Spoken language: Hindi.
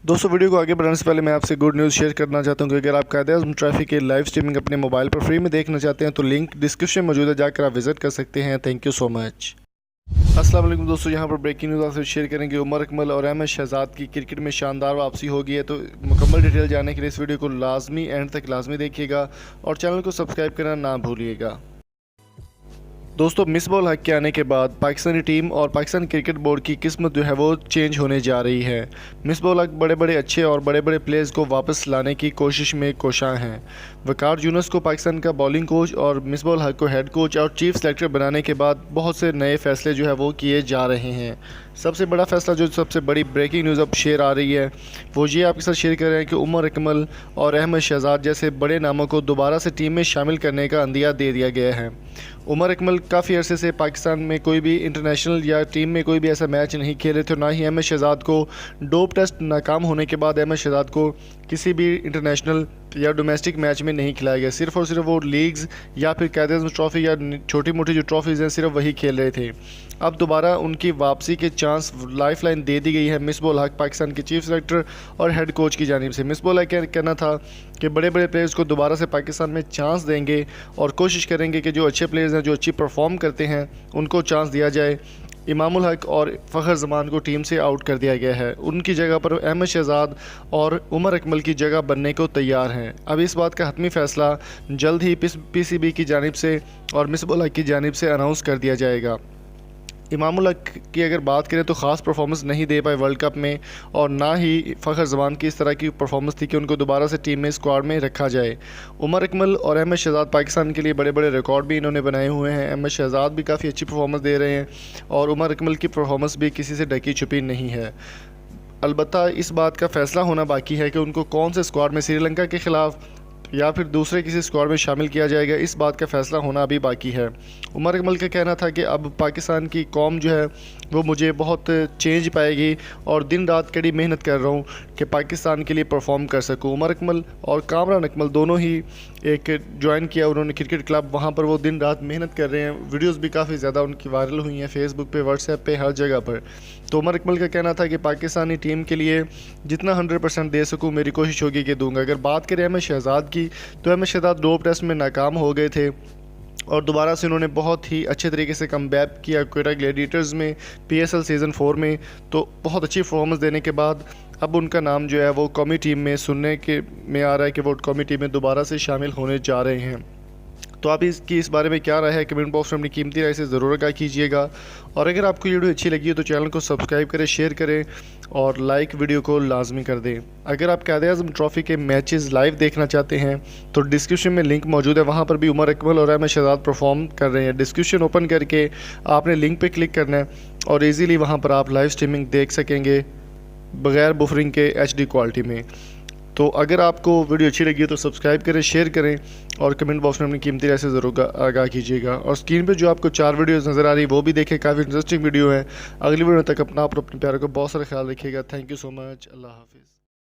दोस्तों वीडियो को आगे बढ़ाने से पहले मैं आपसे गुड न्यूज़ शेयर करना चाहता हूं कि अगर आप कायदे-आज़म ट्रैफिक की लाइव स्ट्रीमिंग अपने मोबाइल पर फ्री में देखना चाहते हैं तो लिंक डिस्क्रिप्शन में मौजूद है, जाकर आप विजिट कर सकते हैं। Thank you so much. अस्सलाम वालेकुम दोस्तों, यहां पर ब्रेकिंग न्यूज़ आपसे शेयर करेंगे। उमर अकमल और अहमद शहजाद की क्रिकेट में शानदार वापसी हो गई है। तो मुकम्मल डिटेल जानने के लिए इस वीडियो को लाजमी एंड तक लाजमी देखिएगा और चैनल को सब्सक्राइब करना ना भूलिएगा। दोस्तों मिसबाह-उल हक के आने के बाद पाकिस्तानी टीम और पाकिस्तान क्रिकेट बोर्ड की किस्मत जो है वो चेंज होने जा रही है। मिसबाह-उल हक बड़े बड़े अच्छे और बड़े बड़े प्लेयर्स को वापस लाने की कोशिश में कोशां हैं। वकार यूनुस को पाकिस्तान का बॉलिंग कोच और मिसबाह-उल हक को हेड कोच और चीफ सेलेक्टर बनाने के बाद बहुत से नए फैसले जो है वो किए जा रहे हैं। सबसे बड़ा फैसला जो सबसे बड़ी ब्रेकिंग न्यूज़ अब शेयर आ रही है वो ये आपके साथ शेयर कर रहे हैं कि उमर अकमल और अहमद शहजाद जैसे बड़े नामों को दोबारा से टीम में शामिल करने का अंदिया दे दिया गया है। उमर अकमल काफ़ी अरसे से पाकिस्तान में कोई भी इंटरनेशनल या टीम में कोई भी ऐसा मैच नहीं खेले थे, ना ही अहमद शहजाद को डोप टेस्ट नाकाम होने के बाद अहमद शहजाद को किसी भी इंटरनेशनल या डोमेस्टिक मैच में नहीं खिलाया गया। सिर्फ और सिर्फ वो लीग्स या फिर कायदे-आज़म ट्रॉफ़ी या छोटी मोटी जो ट्रॉफ़ीज़ हैं सिर्फ वही खेल रहे थे। अब दोबारा उनकी वापसी के चांस लाइफलाइन दे दी गई है मिसबाह-उल हक पाकिस्तान के चीफ सेलेक्टर और हेड कोच की जानिब से। मिसबाह-उल हक का कहना था कि बड़े बड़े प्लेयर्स को दोबारा से पाकिस्तान में चांस देंगे और कोशिश करेंगे कि जो अच्छे प्लेयर्स हैं जो अच्छी परफॉर्म करते हैं उनको चांस दिया जाए। इमामुल हक और फ़खर जमान को टीम से आउट कर दिया गया है। उनकी जगह पर अहमद शहजाद और उमर अकमल की जगह बनने को तैयार हैं। अब इस बात का हतमी फ़ैसला जल्द ही पीसीबी की जानिब से और मिसबाह-उल हक की जानिब से अनाउंस कर दिया जाएगा। इमामुल हक की अगर बात करें तो ख़ास परफॉर्मेंस नहीं दे पाए वर्ल्ड कप में और ना ही फ़खर जमान की इस तरह की परफॉर्मेंस थी कि उनको दोबारा से टीम में स्क्वाड में रखा जाए। उमर अकमल और अहमद शहजाद पाकिस्तान के लिए बड़े बड़े रिकॉर्ड भी इन्होंने बनाए हुए हैं। अहमद शहजाद भी काफ़ी अच्छी परफॉर्मेंस दे रहे हैं और उमर अकमल की परफॉर्मेंस भी किसी से ढकी छुपी नहीं है। अलबत्ता इस बात का फ़ैसला होना बाकी है कि उनको कौन से स्क्वाड में श्रीलंका के ख़िलाफ़ या फिर दूसरे किसी स्क्वाड में शामिल किया जाएगा, इस बात का फ़ैसला होना अभी बाकी है। उमर अकमल का कहना था कि अब पाकिस्तान की कौम जो है वो मुझे बहुत चेंज पाएगी और दिन रात कड़ी मेहनत कर रहा हूँ कि पाकिस्तान के लिए परफॉर्म कर सकूँ। उमर अकमल और कामरान अकमल दोनों ही एक ज्वाइन किया उन्होंने क्रिकेट क्लब, वहाँ पर वो दिन रात मेहनत कर रहे हैं। वीडियोज़ भी काफ़ी ज़्यादा उनकी वायरल हुई हैं फेसबुक पे, व्हाट्सएप पे, हर जगह पर। तो उमर अकमल का कहना था कि पाकिस्तानी टीम के लिए जितना 100% दे सकूँ मेरी कोशिश होगी कि दूंगा। अगर बात करें अहमद शहजाद की तो अहमद शहजाद डोप टेस्ट में नाकाम हो गए थे और दोबारा से उन्होंने बहुत ही अच्छे तरीके से कमबैक किया क्वेटा ग्लैडिएटर्स में PSL सीज़न 4 में। तो बहुत अच्छी परफॉर्मेंस देने के बाद अब उनका नाम जो है वो कौमी टीम में सुनने के में आ रहा है कि वो कौमी टीम में दोबारा से शामिल होने जा रहे हैं। तो आप इसकी इस बारे में क्या राय है कमेंट बॉक्स में अपनी कीमती राय से ज़रूर आगाह कीजिएगा। और अगर आपको ये वीडियो अच्छी लगी हो तो चैनल को सब्सक्राइब करें, शेयर करें और लाइक वीडियो को लाजमी कर दें। अगर आप कायदे-आज़म ट्रॉफ़ी के मैचेस लाइव देखना चाहते हैं तो डिस्क्रिप्शन में लिंक मौजूद है, वहाँ पर भी उमर अकमल और अहमद शहजाद परफॉर्म कर रहे हैं। डिस्क्रिप्शन ओपन करके आपने लिंक पर क्लिक करना है और ईज़िली वहाँ पर आप लाइव स्ट्रीमिंग देख सकेंगे बग़ैर बुफरिंग के HD क्वालिटी में। तो अगर आपको वीडियो अच्छी लगी हो तो सब्सक्राइब करें, शेयर करें और कमेंट बॉक्स में अपनी कीमती राय से ज़रूर आगाह कीजिएगा। और स्क्रीन पे जो आपको 4 वीडियोस नज़र आ रही है वो भी देखें, काफ़ी इंटरेस्टिंग वीडियो है। अगली वीडियो तक अपना और अपने प्यारों को बहुत सारा ख्याल रखिएगा। Thank you so much. अल्लाह हाफिज़।